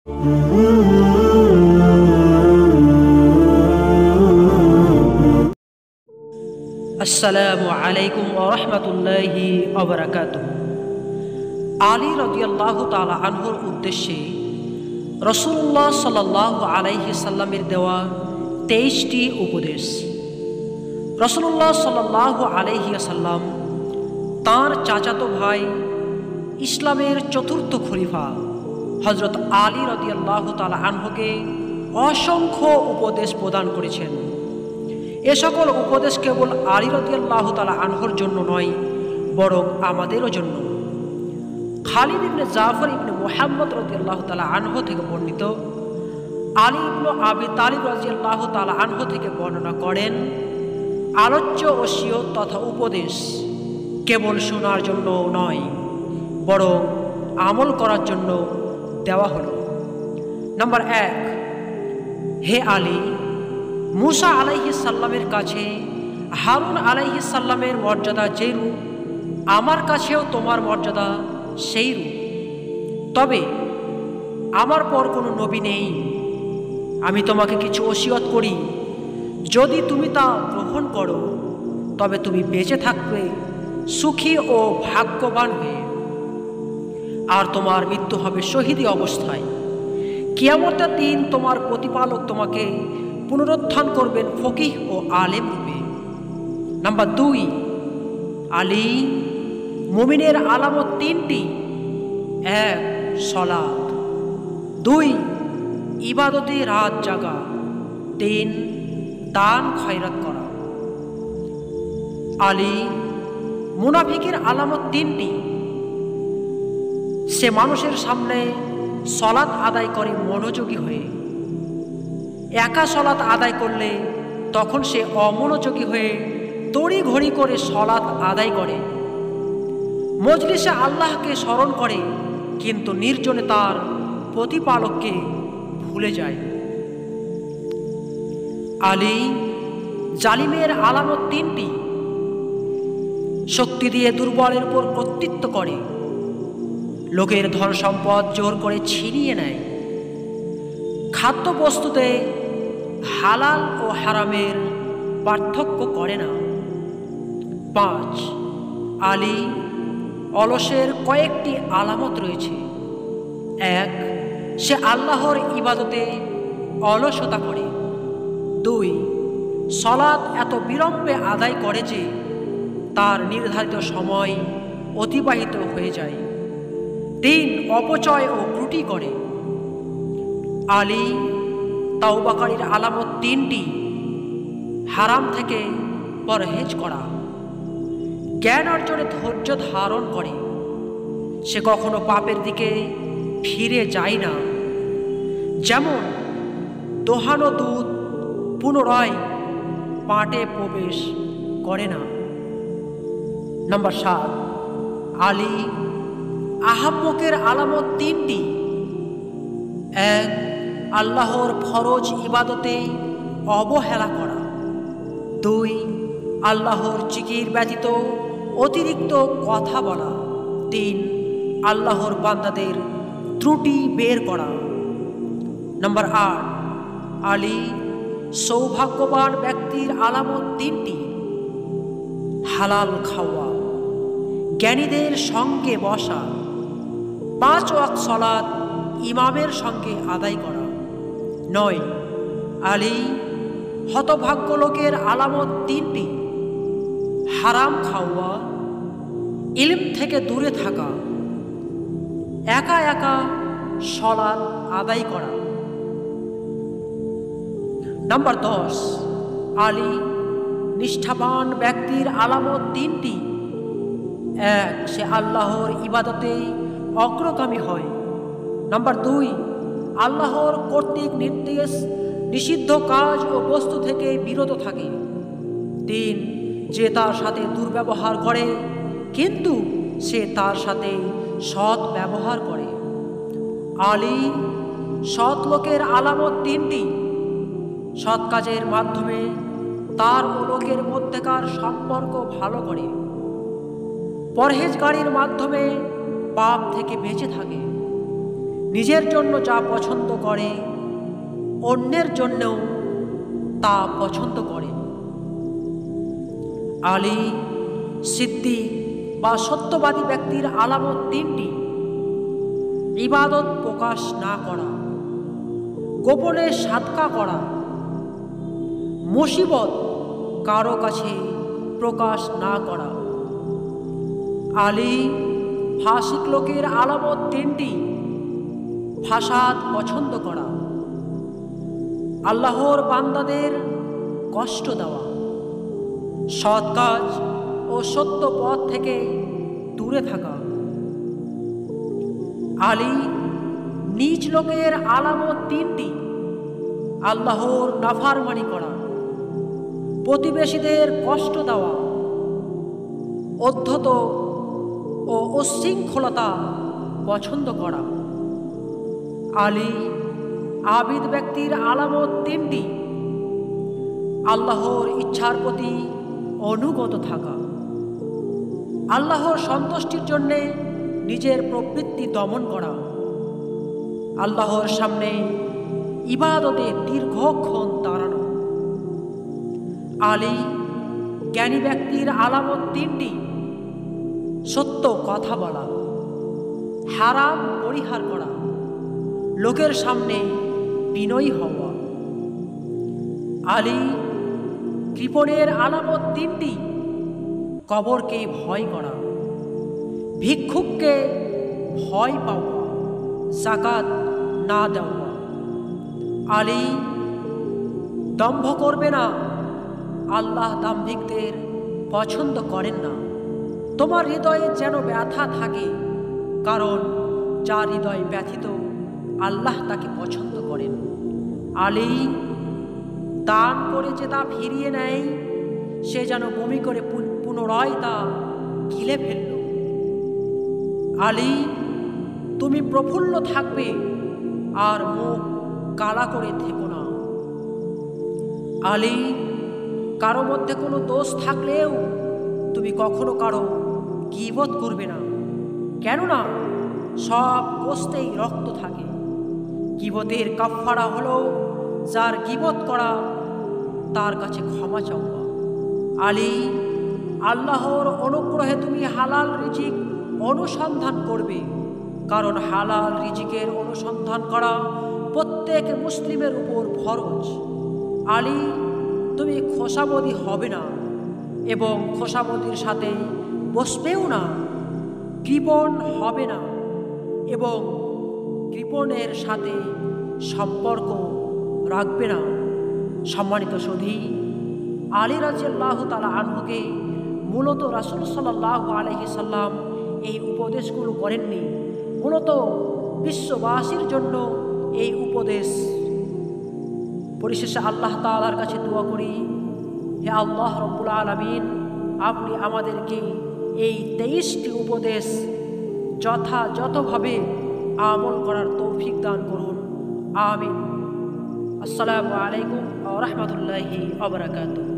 আসসালামু আলাইকুম ওয়া রাহমাতুল্লাহি ওয়া বারাকাতুহু। আলী রাদিয়াল্লাহু তাআলা আনহুর উদ্দেশ্যে রাসূলুল্লাহ সাল্লাল্লাহু আলাইহি সাল্লামের দেওয়া 23টি উপদেশ। রাসূলুল্লাহ সাল্লাল্লাহু আলাইহি সাল্লাম তাঁর চাচাতো ভাই ইসলামের চতুর্থ খলিফা হযরত আলী রাদিয়াল্লাহু তাআলা আনহুকে অসংখ্য উপদেশ প্রদান করেছেন। এ সকল উপদেশ কেবল আলী রাদিয়াল্লাহু তাআলা আনহুর জন্য নয়, বরং আমাদেরও জন্য। খালিদ ইবনে জাফর ইবনে মুহাম্মদ রাদিয়াল্লাহু তাআলা আনহু থেকে বর্ণিত, আলী ইবনে আবি তালিব রাদিয়াল্লাহু তাআলা আনহু থেকে বর্ণনা করেন, আলোচ্য ওসিয়ত তথা উপদেশ কেবল শোনার জন্য নয়, বরং আমল করার জন্য দেওয়া হলো। নাম্বার 1, হে আলী, মুসা আলাইহিস সাল্লামের কাছে হারুন আলাইহিস সাল্লামের মর্যাদা যেরূপ, আমার কাছেও তোমার মর্যাদা সেই রূপ। তবে আমার পর কোনো নবী নেই। আমি তোমাকে কিছু ওসিয়ত করি, যদি তুমি তা গ্রহণ করো তবে তুমি বেঁচে থাকবে সুখী ও ভাগ্যবান হয়ে, আর তোমার মৃত্যু হবে শহীদি অবস্থায়। কিয়ামতের দিন তোমার প্রতিপালক তোমাকে পুনরুত্থান করবেন ফকিহ ও আলেম রূপে। নাম্বার 2, আলী, মুমিনের আলামত 3টি। 1, সালাত। 2, ইবাদতে রাত জাগা। 3, দান খয়রাত করা। আলী, মুনাফিকের আলামত 3টি। সে মানুষের সামনে সালাত আদায় করে মনোযোগী হয়ে, একা সালাত আদায় করলে তখন সে অমনোযোগী হয়ে তড়িঘড়ি করে সালাত আদায় করে। মজলিসে আল্লাহকে স্মরণ করে, কিন্তু নির্জনে তার প্রতিপালককে ভুলে যায়। আলী, জালিমের আলামত 3টি। শক্তি দিয়ে দুর্বলের উপর কর্তৃত্ব করে, লোকের ধন সম্পদ জোর করে ছিনিয়ে নেয়, খাদ্যবস্তুতে হালাল ও হারামের পার্থক্য করে না। 5, আলী, অলসের কয়েকটি আলামত রয়েছে। 1, সে আল্লাহর ইবাদতে অলসতা করে। 2, সালাত এত বিলম্বে আদায় করে যে তার নির্ধারিত সময় অতিবাহিত হয়ে যায়। 3, অপচয় ও ত্রুটি করে। আলী, তাওবাকারীর আলামত 3টি। হারাম থেকে পরহেজ করা, জ্ঞান অর্জনে ধৈর্য ধারণ করে, সে কখনো পাপের দিকে ফিরে যায় না, যেমন দোহানো দুধ পুনরায় পাটে প্রবেশ করে না। নাম্বার 7, আলী, আহাম্মকের আলামত 3টি। 1, আল্লাহর ফরজ ইবাদতে অবহেলা করা। 2, আল্লাহর জিকির ব্যতীত অতিরিক্ত কথা বলা। 3, আল্লাহর বান্দাদের ত্রুটি বের করা। নাম্বার 8, আলী, সৌভাগ্যবান ব্যক্তির আলামত 3টি। হালাল খাওয়া, জ্ঞানীদের সঙ্গে বসা, 5 ওয়াক্ত সালাত ইমামের সঙ্গে আদায় করা। 9, আলী, হতভাগ্য লোকের আলামত 3টি। হারাম খাওয়া, ইলম থেকে দূরে থাকা, একা একা সালাত আদায় করা। নাম্বার 10, আলী, নিষ্ঠাবান ব্যক্তির আলামত 3টি। 1, সে আল্লাহর ইবাদতে অগ্রগামী হয়। নাম্বার 2, আল্লাহর কর্তৃক নির্দেশ নিষিদ্ধ কাজ ও বস্তু থেকে বিরত থাকে। 3, যে তার সাথে দুর্ব্যবহার করে কিন্তু সে তার সাথে সৎ ব্যবহার করে। আলী, সৎ লোকের আলামত 3টি। সৎ কাজের মাধ্যমে তার ও লোকের মধ্যেকার সম্পর্ক ভালো করে, পরহেজগারির মাধ্যমে পাপ থেকে বেঁচে থাকে, নিজের জন্য যা পছন্দ করে অন্যের জন্যও তা পছন্দ করে। আলী সিদ্দিক বা সত্যবাদী ব্যক্তির আলামত তিনটি: ইবাদত প্রকাশ না করা, গোপনে সাদকা করা, মুসিবত কারো কাছে প্রকাশ না করা। আলী ফাসিক লোকের আলামত তিনটি: ফাসাদ পছন্দ করা, আল্লাহর বান্দাদের কষ্ট দেওয়া, সৎ কাজ ও সত্য পথ থেকে দূরে থাকা। আলী নিজ লোকের আলামত তিনটি: আল্লাহর নাফরমানি করা, প্রতিবেশীদের কষ্ট দেওয়া, অধ্যত ও উচ্ছৃঙ্খলতা পছন্দ করা। আলী আবিদ ব্যক্তির আলামত তিনটি: আল্লাহর ইচ্ছার প্রতি অনুগত থাকা, আল্লাহর সন্তুষ্টির জন্যে নিজের প্রবৃত্তি দমন করা, আল্লাহর সামনে ইবাদতে দীর্ঘক্ষণ দাঁড়ানো। আলী জ্ঞানী ব্যক্তির আলামত তিনটি: সত্য কথা বলা, হারাম পরিহার করা, লোকের সামনে বিনয়ী হওয়া। আলী কৃপণের আলামত তিনটি: কবরকে ভয় করা, ভিক্ষুককে ভয় পাওয়া, যাকাত না দেওয়া। আলী দম্ভ করবে না, আল্লাহ দাম্ভিকদের পছন্দ করেন না। তোমার হৃদয়ে যেন ব্যথা থাকে, কারণ যার হৃদয় ব্যথিত আল্লাহ তাকে পছন্দ করেন। আলী দান করে যে তা ফিরিয়ে নেয়, সে যেন বমি করে পুনরায় তা গিলে ফেলল। আলী তুমি প্রফুল্ল থাকবে আর মুখ কালা করে থেকো না। আলী কারো মধ্যে কোনো দোষ থাকলেও তুমি কখনো কারো গীবত করবে না, কেননা সব গোশতেই রক্ত থাকে। গীবতের কাফফারা হলো যার গীবত করা তার কাছে ক্ষমা চাওয়া। আলী আল্লাহর অনুগ্রহে তুমি হালাল রিজিক অনুসন্ধান করবে, কারণ হালাল রিজিকের অনুসন্ধান করা প্রত্যেক মুসলিমের উপর ফরজ। আলী তুমি খোসামদি হবে না এবং খোসামদির সাথে বসবেও না, কৃপণ হবে না এবং কৃপণের সাথে সম্পর্ক রাখবে না। সম্মানিত সুধী, আলী রাদিয়াল্লাহু তাআলা আনহুকে মূলত রাসূল সাল্লাল্লাহু আলাইহি সাল্লাম এই উপদেশগুলো করেননি, মূলত বিশ্ববাসীর জন্য এই উপদেশ। পরিশেষে আল্লাহ তাআলার কাছে দোয়া করি, হে আল্লাহ রব্বুল আলামিন, আপনি আমাদেরকে এই 23টি উপদেশ যথাযথভাবে আমল করার তৌফিক দান করুন। আমিন। আসসালামু আলাইকুম ওয়া রাহমাতুল্লাহি ওয়া বারাকাতুহু।